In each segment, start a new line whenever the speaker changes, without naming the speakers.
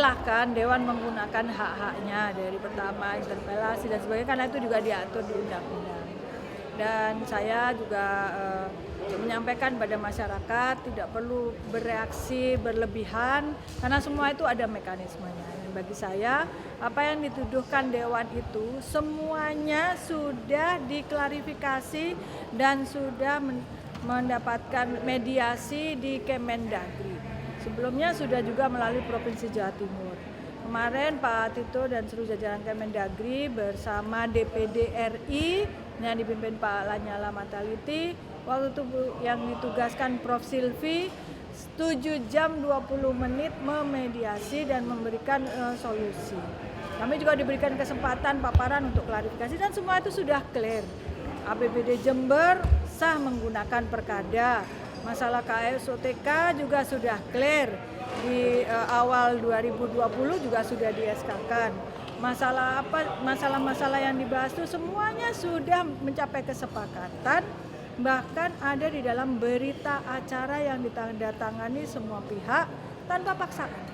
silahkan Dewan menggunakan hak-haknya dari pertama interpelasi dan sebagainya, karena itu juga diatur di undang-undang. Dan saya juga menyampaikan pada masyarakat tidak perlu bereaksi berlebihan karena semua itu ada mekanismenya. Dan bagi saya, apa yang dituduhkan Dewan itu semuanya sudah diklarifikasi dan sudah mendapatkan mediasi di Kemendagri. Sebelumnya sudah juga melalui Provinsi Jawa Timur. Kemarin Pak Tito dan seluruh jajaran Kemendagri bersama DPD RI yang dipimpin Pak Lanyala Mataliti, waktu itu yang ditugaskan Prof. Silvi 7 jam 20 menit memediasi dan memberikan solusi. Kami juga diberikan kesempatan paparan untuk klarifikasi dan semua itu sudah clear. APBD Jember sah menggunakan perkada. Masalah KSOTK juga sudah clear, di awal 2020 juga sudah di-SK-kan. Masalah-masalah yang dibahas itu semuanya sudah mencapai kesepakatan, bahkan ada di dalam berita acara yang ditandatangani semua pihak tanpa paksaan.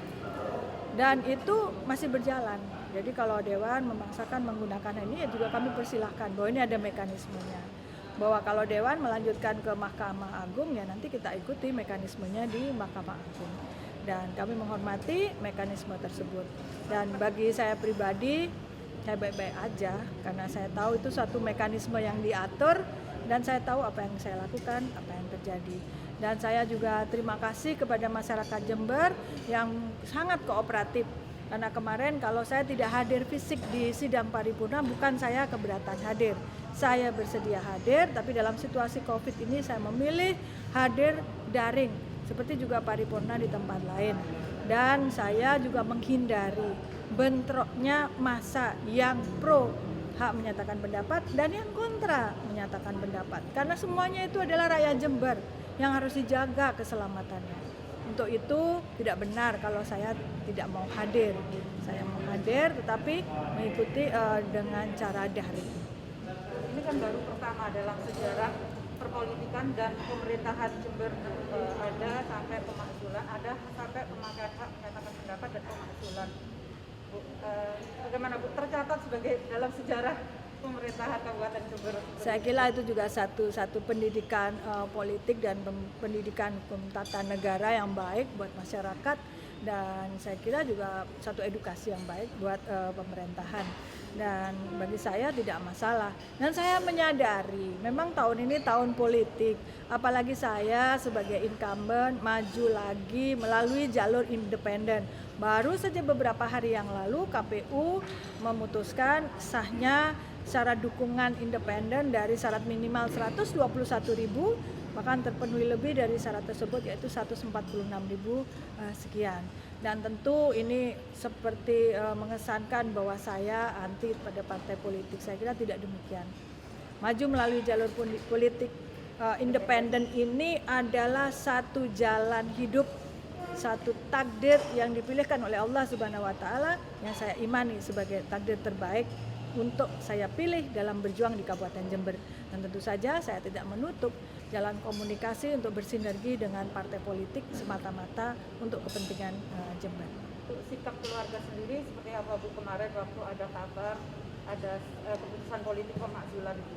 Dan itu masih berjalan. Jadi kalau Dewan memaksakan menggunakan ini, ya juga kami persilahkan bahwa ini ada mekanismenya. Bahwa kalau Dewan melanjutkan ke Mahkamah Agung, ya nanti kita ikuti mekanismenya di Mahkamah Agung. Dan kami menghormati mekanisme tersebut. Dan bagi saya pribadi, saya baik-baik aja karena saya tahu itu satu mekanisme yang diatur dan saya tahu apa yang saya lakukan, apa yang terjadi. Dan saya juga terima kasih kepada masyarakat Jember yang sangat kooperatif. Karena kemarin kalau saya tidak hadir fisik di sidang paripurna, bukan saya keberatan hadir. Saya bersedia hadir, tapi dalam situasi COVID ini saya memilih hadir daring, seperti juga paripurna di tempat lain. Dan saya juga menghindari bentroknya massa yang pro hak menyatakan pendapat dan yang kontra menyatakan pendapat. Karena semuanya itu adalah rakyat Jember yang harus dijaga keselamatannya. Untuk itu tidak benar kalau saya tidak mau hadir. Saya mau hadir tetapi mengikuti dengan cara daring.
Ini kan baru pertama dalam sejarah perpolitikan dan pemerintahan Jember, ada sampai pemakzulan, ada sampai pemakaian hak menyatakan pendapat dan pemakzulan. Bu, bagaimana Bu, tercatat sebagai dalam sejarah pemerintahan Kabupaten Jember?
Saya kira itu juga satu pendidikan politik dan pendidikan hukum tata negara yang baik buat masyarakat, dan saya kira juga satu edukasi yang baik buat pemerintahan. Dan bagi saya tidak masalah. Dan saya menyadari memang tahun ini tahun politik, apalagi saya sebagai incumbent maju lagi melalui jalur independen. Baru saja beberapa hari yang lalu KPU memutuskan sahnya syarat dukungan independen dari syarat minimal 121.000, bahkan terpenuhi lebih dari syarat tersebut, yaitu 146.000 sekian. Dan tentu ini seperti mengesankan bahwa saya anti pada partai politik. Saya kira tidak demikian. Maju melalui jalur politik independen ini adalah satu jalan hidup, satu takdir yang dipilihkan oleh Allah Subhanahu wa taala yang saya imani sebagai takdir terbaik untuk saya pilih dalam berjuang di Kabupaten Jember. Dan tentu saja saya tidak menutup jalan komunikasi untuk bersinergi dengan partai politik semata-mata untuk kepentingan Jember.
Sikap keluarga sendiri seperti apa Bu kemarin waktu ada kabar ada keputusan politik pemakzulan itu?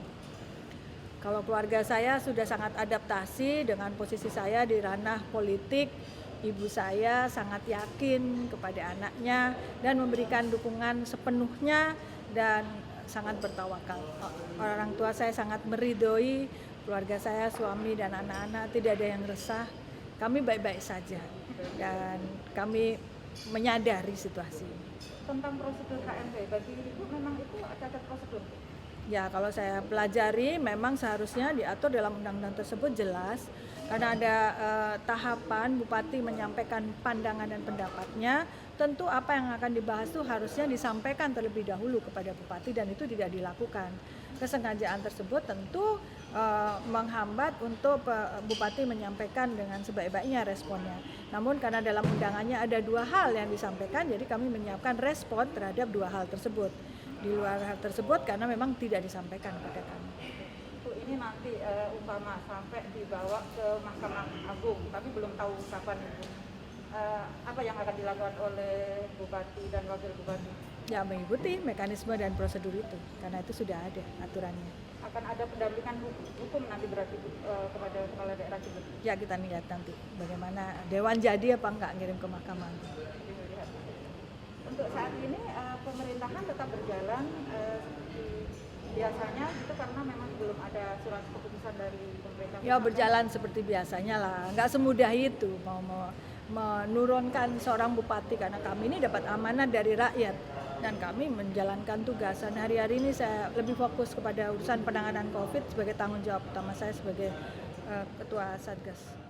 Kalau keluarga saya sudah sangat adaptasi dengan posisi saya di ranah politik. Ibu saya sangat yakin kepada anaknya dan memberikan dukungan sepenuhnya dan sangat bertawakal. Orang tua saya sangat meridhoi, keluarga saya, suami dan anak-anak tidak ada yang resah. Kami baik-baik saja dan kami menyadari situasi.
Tentang prosedur KMP, bagi Ibu memang itu ada prosedur?
Ya, kalau saya pelajari memang seharusnya diatur dalam undang-undang tersebut jelas, karena ada tahapan bupati menyampaikan pandangan dan pendapatnya. Tentu apa yang akan dibahas itu harusnya disampaikan terlebih dahulu kepada bupati dan itu tidak dilakukan. Kesengajaan tersebut tentu menghambat untuk bupati menyampaikan dengan sebaik-baiknya responnya. Namun karena dalam undangannya ada dua hal yang disampaikan, jadi kami menyiapkan respon terhadap dua hal tersebut. Di luar hal tersebut karena memang tidak disampaikan kepada kami.
Ini nanti umpama sampai dibawa ke Mahkamah Agung, tapi belum tahu kapan itu. apa yang akan dilakukan oleh Bupati dan Wakil Bupati?
Ya mengikuti mekanisme dan prosedur itu, karena itu sudah ada aturannya.
Akan ada pendampingan hukum nanti berarti kepada kepala daerah Jember?
Ya kita lihat nanti bagaimana Dewan jadi apa enggak ngirim ke mahkamah.
Dilihat. Untuk saat ini pemerintahan tetap berjalan seperti biasanya gitu karena memang belum ada surat keputusan dari pemerintah.
Ya berjalan seperti biasanya lah, nggak semudah itu mau menurunkan seorang bupati, karena kami ini dapat amanat dari rakyat dan kami menjalankan tugasan. Hari-hari ini saya lebih fokus kepada urusan penanganan COVID sebagai tanggung jawab utama saya sebagai Ketua Satgas.